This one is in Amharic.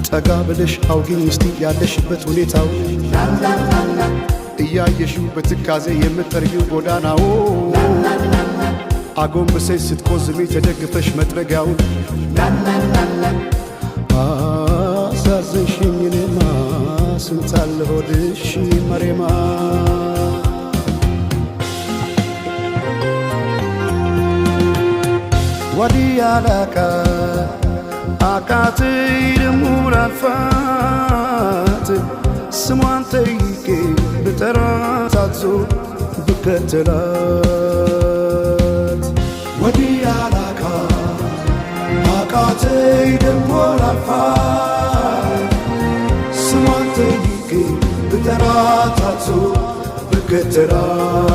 ጠጋ ብለሽ አውጊኝ እስቲ ያለሽበት ሁኔታው እያየሽው በትካዜ የምትጠርጊው ጎዳናው አጎንብሰሽ ስትቆዝሚ ተደግፈሽ መጥረጊያውን አሳዘንሽኝ እኔማ ስንት አለ ሆድሽ መሬማ ወዲያላካ አቃተኝ ደሞ ላልፋት ስሟን ጠይቄ ብጠራት አትዞር ብከተላት ወዲያላካ አቃተኝ ደሞ ላልፋት ስሟን ጠይቄ ብጠራት አትዞር ብከተላት